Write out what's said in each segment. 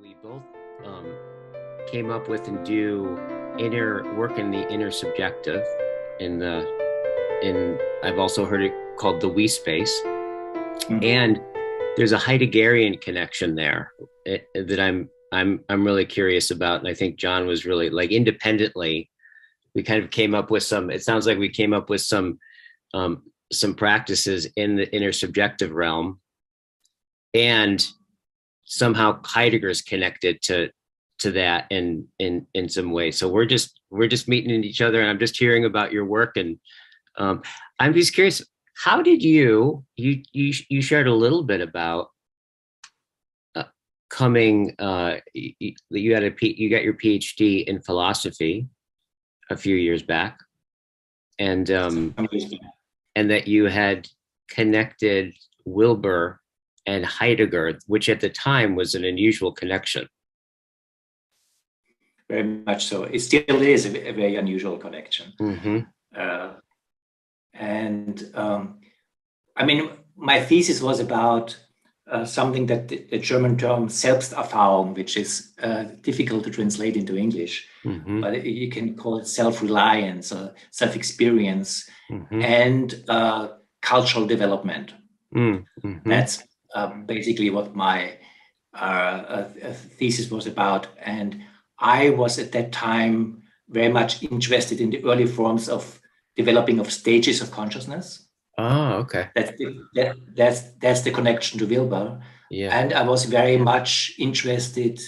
we both came up with and do inner work in the inner subjective in I've also heard it called the we space. And there's a Heideggerian connection there that I'm really curious about. And I think John was really like independently, we kind of came up with some, it sounds like we came up with some practices in the inner subjective realm, and somehow Heidegger is connected to that in some way. So we're just meeting each other, and I'm just hearing about your work, and I'm just curious, how did you shared a little bit about coming you got your PhD in philosophy a few years back, and that you had connected Wilber and Heidegger, which at the time was an unusual connection. Very much so. It still is a very unusual connection. Mm-hmm. I mean, my thesis was about something that the German term Selbsterfahrung, which is difficult to translate into English, mm-hmm. but you can call it self-reliance or self-experience, mm-hmm. and cultural development. Mm-hmm. That's basically what my thesis was about. And I was at that time very much interested in the early forms of developing of stages of consciousness. Oh, okay. That's the connection to Wilber. Yeah. And I was very much interested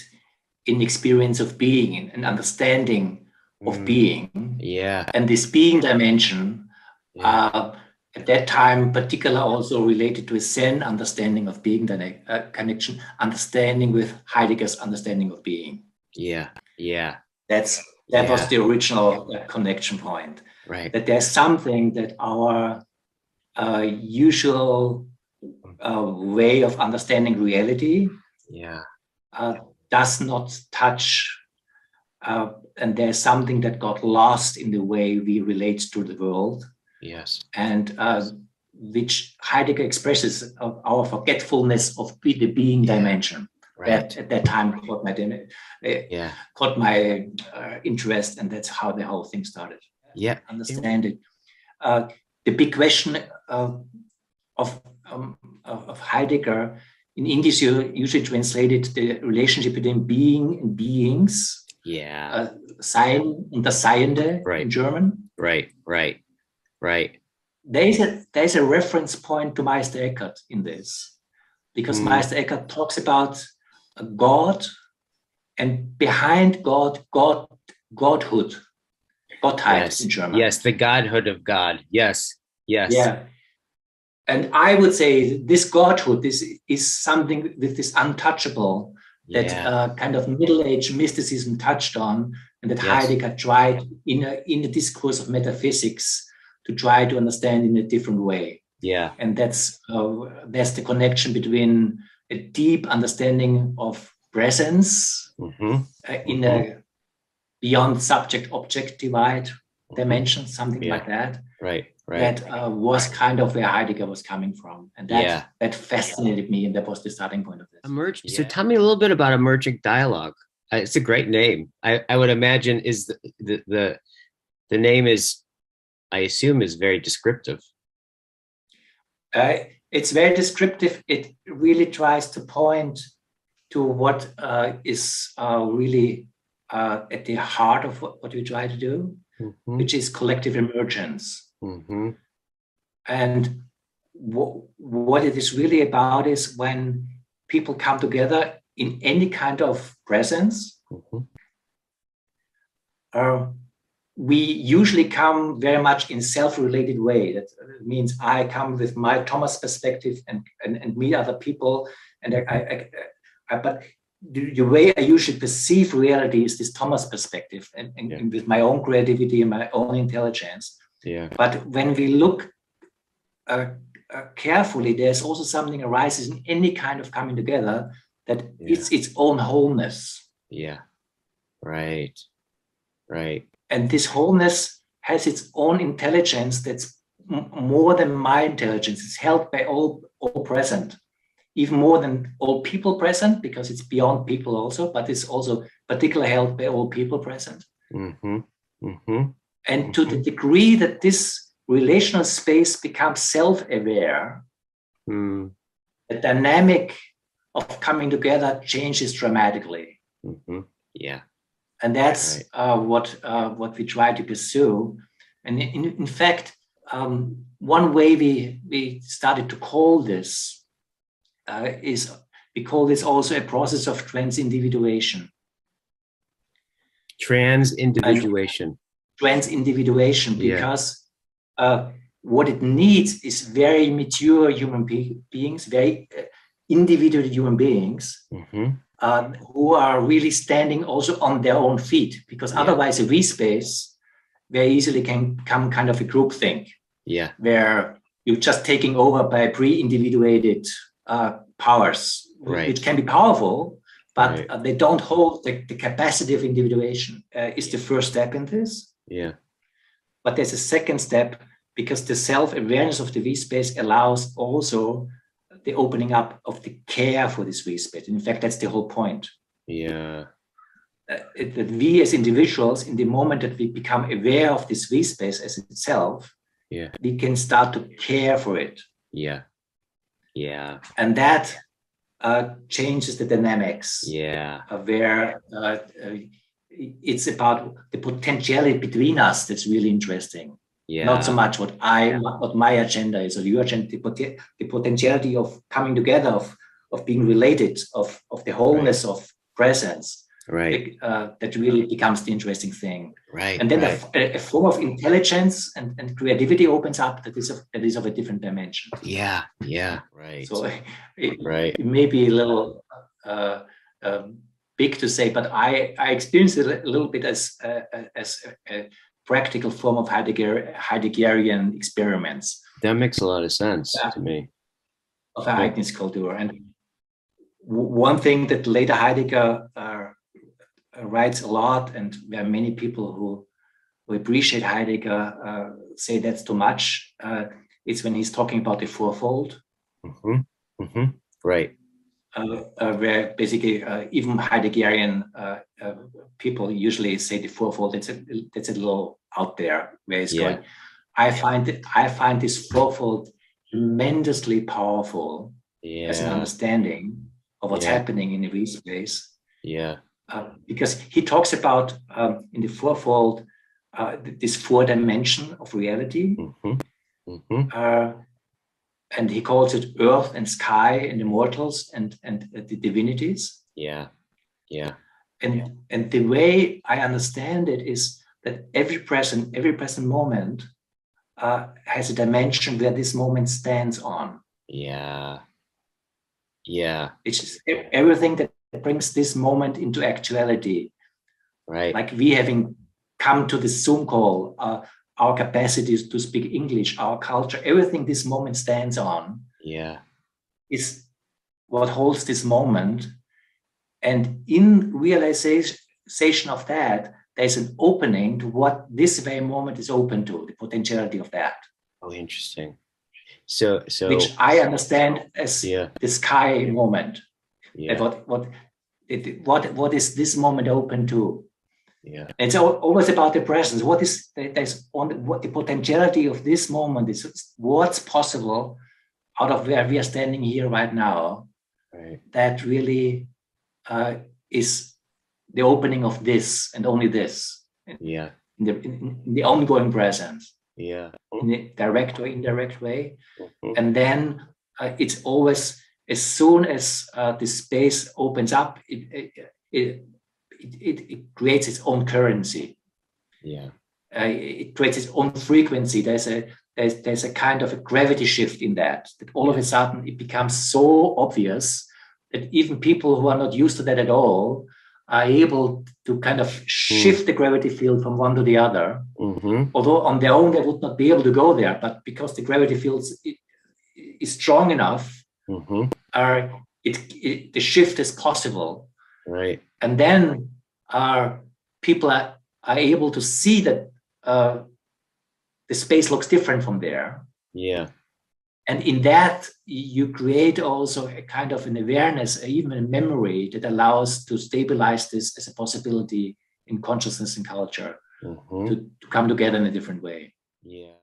in experience of being and understanding of being. Yeah. And this being dimension, yeah. At that time, particularly also related to a Zen understanding of being, connection, understanding with Heidegger's understanding of being. Yeah. Yeah. That was the original connection point. Right. That there's something that our usual way of understanding reality does not touch, and there's something that got lost in the way we relate to the world. Yes. And which Heidegger expresses of our forgetfulness of the being dimension. Right. That at that time caught my interest, and that's how the whole thing started. Yeah. Understand it. The big question of Heidegger in English, you usually translated the relationship between being and beings. Yeah. Sein und das Seiende in German. Right. There's a reference point to Meister Eckhart in this, because Meister Eckhart talks about God, and behind God, Godhood. Gottheit in German. Yes, the godhood of God. Yes. Yeah. And I would say this Godhood, this is something with this untouchable that kind of middle-age mysticism touched on, and that Heidegger tried in the discourse of metaphysics to try to understand in a different way. Yeah. And that's the connection between a deep understanding of presence in a beyond subject-object divide dimension, something like that. Right. That was kind of where Heidegger was coming from. And that fascinated me, and that was the starting point of this. Emergent. So tell me a little bit about emergent dialogue. It's a great name. I would imagine is the name is, I assume, is very descriptive. It's very descriptive. It really tries to point to what is really at the heart of what we try to do, which is collective emergence. And what it is really about is when people come together in any kind of presence, we usually come very much in self-related way. That means I come with my Thomas perspective and meet other people, and but the way I usually perceive reality is this Thomas perspective, and with my own creativity and my own intelligence. Yeah. But when we look carefully, there's also something arises in any kind of coming together that it's its own wholeness. Yeah. Right. And this wholeness has its own intelligence that's more than my intelligence. It's held by all present. even more than all people present, because it's beyond people also, but it's also particularly held by all people present. Mm-hmm. Mm-hmm. And to the degree that this relational space becomes self-aware, the dynamic of coming together changes dramatically. Mm-hmm. Yeah. And that's what we try to pursue. And in fact, one way we started to call this is we call this also a process of transindividuation. Transindividuation. Transindividuation, because what it needs is very mature human beings, very individual human beings, who are really standing also on their own feet, because otherwise a we space very easily can become kind of a groupthink, where you're just taking over by pre-individuated powers, which can be powerful, but they don't hold the capacity of individuation. Is the first step in this. But there's a second step, because the self-awareness of the we space allows also the opening up of the care for this we space. In fact, that's the whole point. That we as individuals, in the moment that we become aware of this we space as itself, we can start to care for it. And that changes the dynamics. Where it's about the potentiality between us that's really interesting. Not so much what my agenda is or your agenda, the potentiality of coming together, of being related, of the wholeness of presence. That really becomes the interesting thing. And then a form of intelligence and creativity opens up that is of a different dimension. So it may be a little big to say, but I experienced it a little bit as a practical form of Heideggerian experiments. That makes a lot of sense to me. Of Ereigniskultur. And one thing that later Heidegger writes a lot, and there are many people who appreciate Heidegger say that's too much, is when he's talking about the fourfold. Where basically even Heideggerian people usually say the fourfold. That's a little out there where it's going. I find this fourfold tremendously powerful as an understanding of what's happening in the we space. Because he talks about in the fourfold this four dimension of reality. And he calls it earth and sky and immortals and the divinities. And the way I understand it is that every present moment has a dimension where this moment stands on. It's just everything that brings this moment into actuality. Like we having come to this Zoom call, our capacities to speak English, our culture, everything this moment stands on is what holds this moment. And in realization of that, there's an opening to what this very moment is open to, the potentiality of that. Oh, interesting. So which I understand as the sky moment. What is this moment open to? It's always about the presence. What the potentiality of this moment is, what's possible out of where we are standing here right now. That really is the opening of this and only this. In the ongoing presence. In a direct or indirect way. And then it's always, as soon as the space opens up, it creates its own currency. It creates its own frequency. There's a kind of a gravity shift in that all of a sudden it becomes so obvious that even people who are not used to that at all are able to kind of shift the gravity field from one to the other. Although on their own they would not be able to go there, but because the gravity field is strong enough, the shift is possible. And then people are able to see that the space looks different from there. And in that, you create also a kind of an awareness, even a memory that allows to stabilize this as a possibility in consciousness and culture to come together in a different way. Yeah.